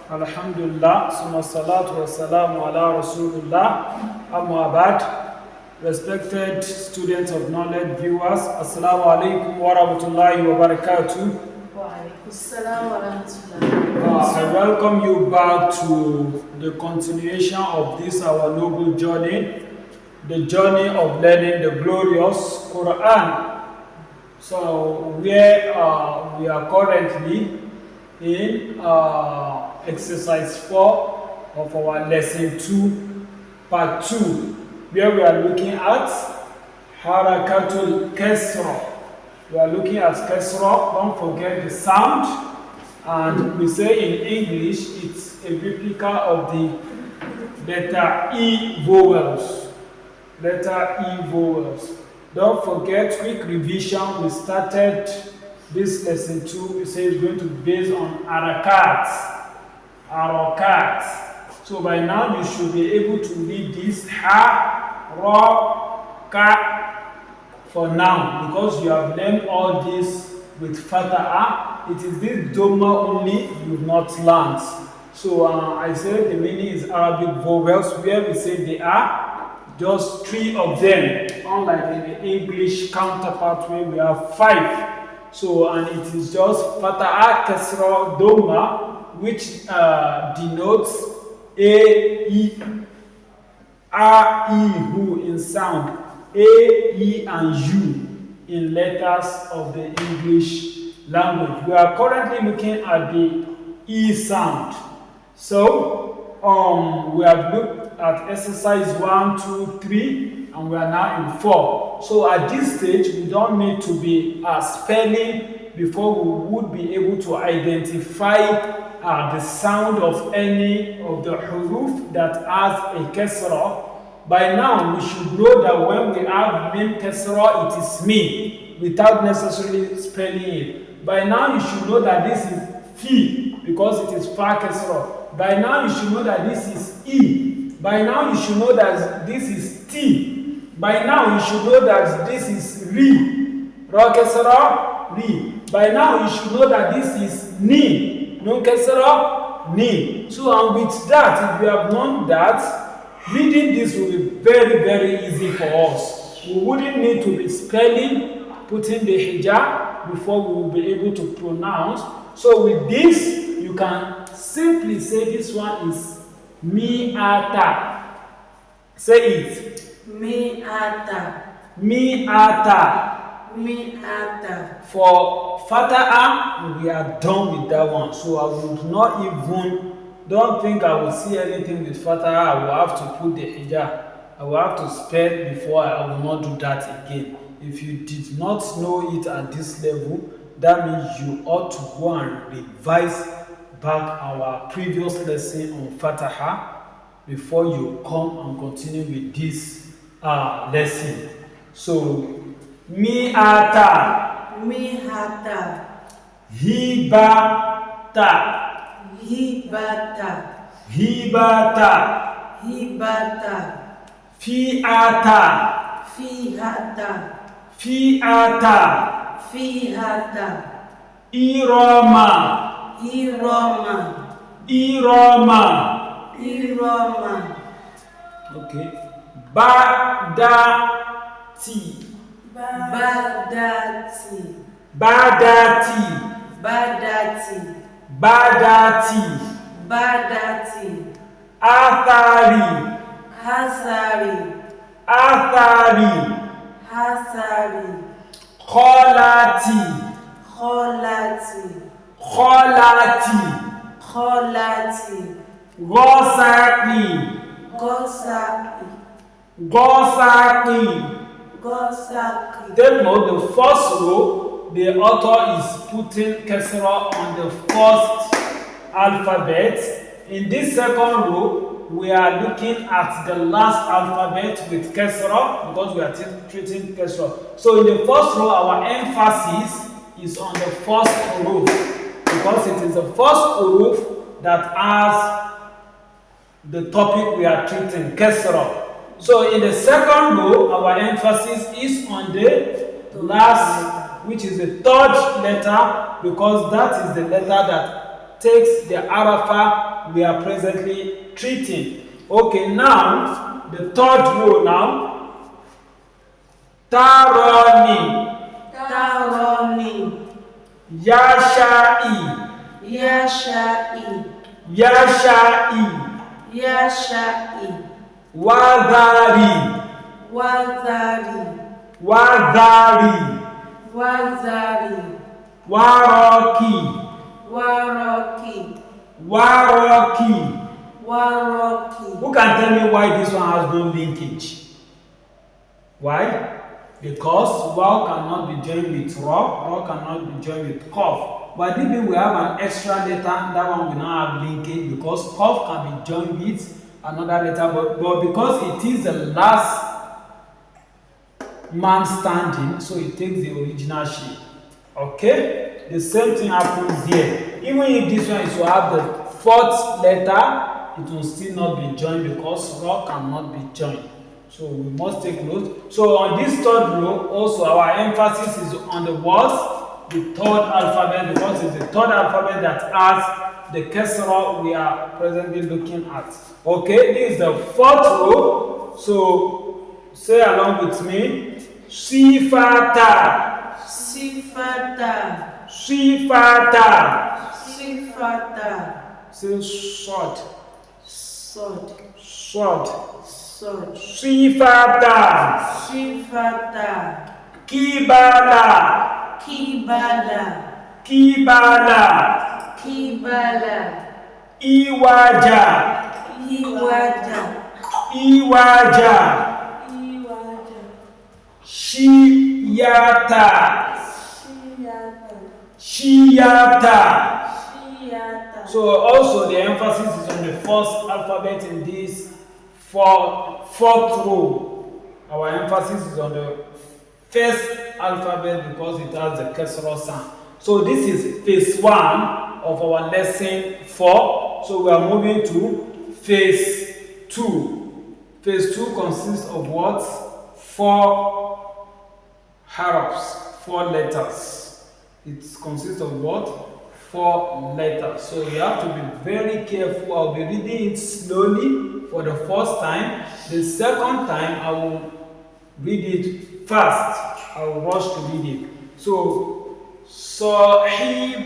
Alhamdulillah, summa salatu wa salamu ala rasulullah, amma ba'd. Respected students of knowledge, viewers, assalamu alaikum wa rahmatullahi wa barakatuh. I welcome you back to the continuation of this our noble journey, the journey of learning the glorious Quran. So where we are currently in exercise 4 of our lesson 2, part 2, where we are looking at Harakatul Kesira. We are looking at Kesira. Don't forget the sound, and we say in English it's a replica of the letter E vowels. Letter E vowels. Don't forget, quick revision, we started this lesson 2, we say it's going to be based on Harakat. So by now you should be able to read this Harakat for now, because you have learned all this with Fatah. It is this Dhamma only you've not learned. So I said the meaning is Arabic vowels, where we say they are just 3 of them, unlike in the English counterpart where we have 5. So, and it is just Fatah, Kesra, Dhamma, which denotes A, E, R, E, who in sound, A, E, and U in letters of the English language. We are currently looking at the E sound. So, we have looked at exercise 1, 2, 3, and we are now in 4. So at this stage, we don't need to be spelling before we would be able to identify the sound of any of the huruf that has a kesra. By now, we should know that when we have mim kesra, it is me, without necessarily spelling it. By now, you should know that this is fi, because it is fa kesra. By now, you should know that this is e. By now, you should know that this is t. By now, you should know that this is ri. Ra kesra, ri. By now, you should know that this is ni. Nun kesra, ni. So, and with that, if you have known that, reading this will be very, very easy for us. We wouldn't need to be spelling, putting the hijab before we will be able to pronounce. So with this, you can simply say this one is mi-ata. Say it. Mi-ata. Mi-ata. Mi-ata. For Fatah, we are done with that one. So I would not even, don't think I will see anything with Fatah. I will have to put the hijab. I will have to spell before. I will not do that again. If you did not know it at this level, that means you ought to go and revise back our previous lesson on Fatah before you come and continue with this lesson. So, mi-ata. Mi-ata. Hibata. Hibata. Hibata. Hibata. Fiata. Fihata. Fiata. Fihata. Iroma. Iroma. Iroma. Iroma. Okay. Badati. Badati. Badati. Badati. Badati. Badati. Athari. Hasari. Athari. Hasari. Kholati. Kholati. Kholati. Kholati. Gosaki. Gosaki. Gosaki. Gosaki. Take note, the first row, the author is putting Kesra on the first alphabet. In this second row, we are looking at the last alphabet with Kesra, because we are treating Kesra. So in the first row, our emphasis is on the first huruf, because it is the first huruf that has the topic we are treating, Kesra. So in the second row, our emphasis is on the last, which is the third letter, because that is the letter that takes the arafa we are presently treating. Okay, now the third row now. Taroni. Taroni. Yashai. Yashai. Yashai. Yashai. Wadari. Wadari. Wadari. Wadari. Waroki. Waroki. Waroki. Waroki. Who can tell me why this one has no linkage? Why? Because wow cannot be joined with raw cannot be joined with cough. But if we have an extra letter, that one will not have linkage because cough can be joined with another letter, but because it is the last man standing, so it takes the original shape. Okay? The same thing happens here. Even if this one is to have the fourth letter, it will still not be joined because raw cannot be joined. So we must take note. So on this third row, also our emphasis is on the words, the third alphabet, because it's the third alphabet that has the Kesira we are presently looking at. Okay, this is the fourth row. So say along with me. Sifata. Sifata. Sifata. Sifata. Say sword. Sword. Sword. Sword. Sifata. Sifata. Kibala. Kibala. Kibala. Kibala. Iwaja. Iwaja. Iwaja. Iwaja. Shiyata. Shiyata. Shiyata. Shiyata. So also the emphasis is on the first alphabet in this fourth row. Our emphasis is on the first alphabet because it has the Kesira sound. So this is phase 1 of our lesson 4. So we are moving to phase 2. Phase 2 consists of what? 4 harafs, 4 letters. It consists of what? 4 letters. So you have to be very careful. I'll be reading it slowly for the first time. The second time I will read it fast. I will rush to read it. So Sahibaka.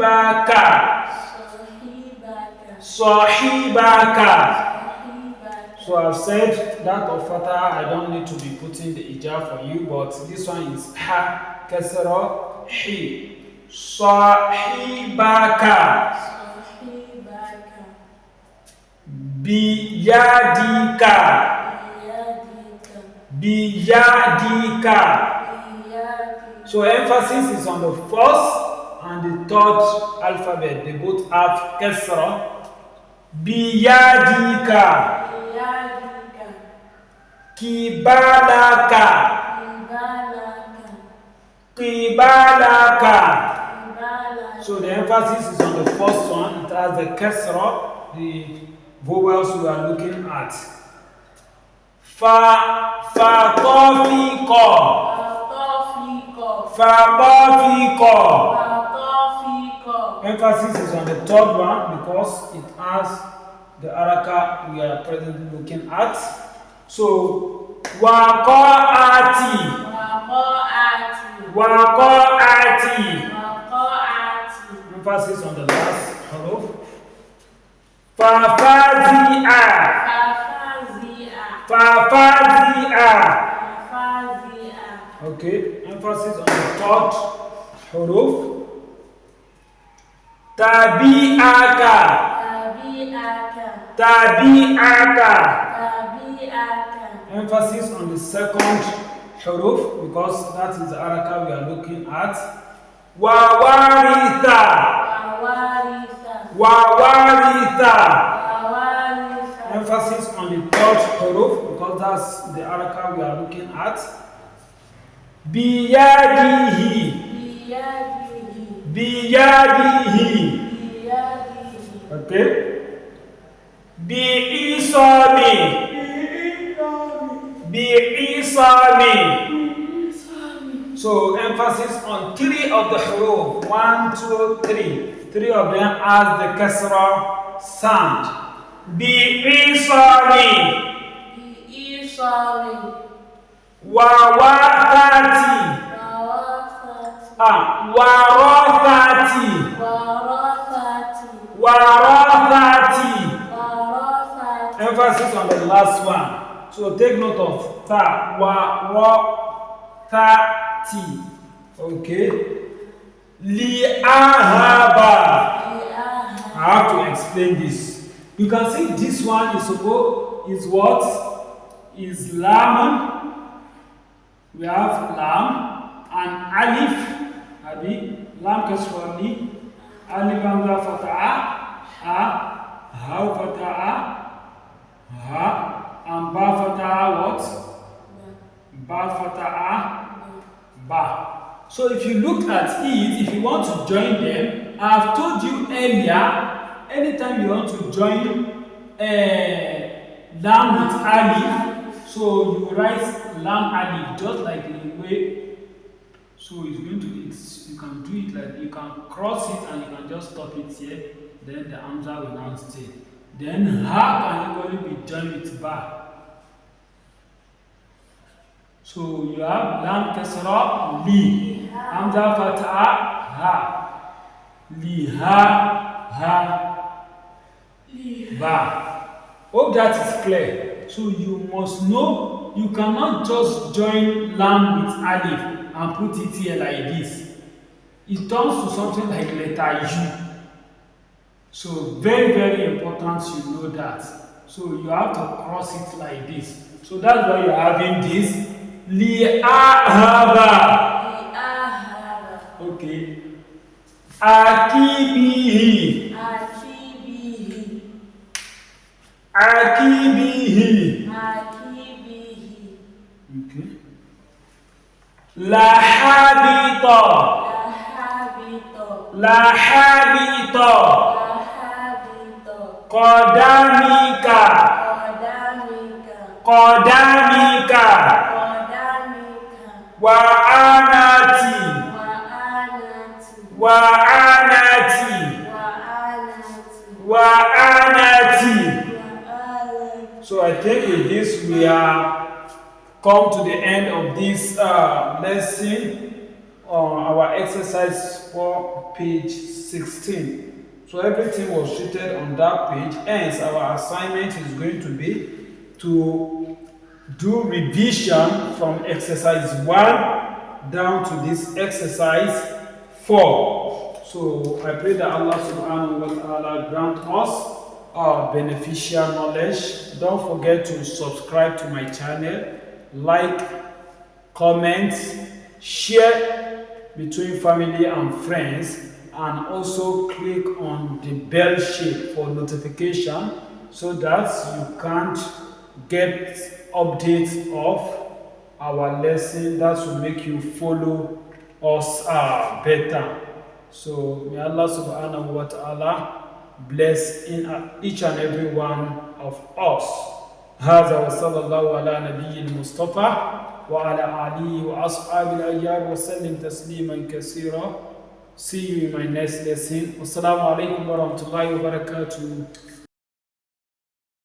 Sahibaka. Sahibaka. So I've said that of Fatah, I don't need to be putting the ijab for you, but this one is ha, kasra, hi. Sahibaka. Sahibaka. Biyadika. Biyadika. Biyadika. Biyadika. So emphasis is on the first and the third alphabet. They both have kasra. Biyadika. Biyadika. Kibalaka. Kibalaka. Kibalaka. Kibalaka. So the emphasis is on the first one. It has the kasra, the vowels we are looking at. Fa-tofiqa. Fatofiko. Fa-tofiqa. Fatofiko. Emphasis is on the third one because it has the haraka we are presently looking at. So waqa'ati. Waqa'ati. Waqa'ati. Waqa'ati. Emphasis on the last haruf. Fafazi'a. Fafazi'a. Fafazi'a. Fafazi'a. Okay, emphasis on the third haruf. Tabi'aka. Tabi'aka. Tabi'aka. Tabi'aka. Emphasis on the second haruf because that is the haraka we are looking at. Wawaritha. Wawaritha. Wawaritha. Wawaritha. Emphasis on the third haruf because that's the haraka we are looking at. Biyadihi. Biyadihi. Biyadihi. Biyadihi. Okay. Bi'isami. Bi'isami. So emphasis on 3 of the huruf. 1, 2, 3. 3 of them has the kasra sound. bi'isari بإيصال warathati warathati ورثة warathati. ورثة Emphasis on the last one. So take note of ta warathati. Okay. Li'ahaba. I have to explain this. You can see this one is what? Is lam. We have lam and alif. Abi lam kasra li. Alif hamza fataha. Ha fataha. Ha and ba fataha what? Ba fataha. Ba. So if you look at it, if you want to join them, I have told you earlier, anytime you want to join lam with alif, so you write lam alif just like the way. So it's going to you can do it like you can cross it and you can just stop it here. Then the hamza will now stay. Then ha can equally be joined with ba. So you have lam kasra li, hamza fatha ha, li ha ba. Hope that is clear. So you must know you cannot just join lam with alif and put it here like this. It turns to something like letter U. So very, very important you know that. So you have to cross it like this. So that's why you're having this. Li'ahaba. لأهب Okay. Akibihi. أكيبه Akibihi. أكيبه Okay. Lahabita. لحابط Lahabita. لحابط Qadamika. قدمك Qadamika. قدمك Wa'anati. وآنت Wa'anati. وآنت Wa'anati. وآنت. So I think with this we are come to the end of this lesson on our exercise for page 16. So everything was treated on that page. Hence our assignment is going to be to do revision from exercise 1 down to this exercise 4. So I pray that Allah subhanahu wa ta'ala grant us beneficial knowledge. Don't forget to subscribe to my channel, like, comment, share between family and friends, and also click on the bell shape for notification so that you can't get updates of our lesson. That will make you follow us better. So may Allah subhanahu wa ta'ala bless in each and every one of us. هذا وصلى الله على نبي المصطفى وعلى آله وأصحابه الأخيار وسلم تسليما كثيرا. See you in my next lesson. Wassalamu alaikum warahmatullahi wabarakatuh.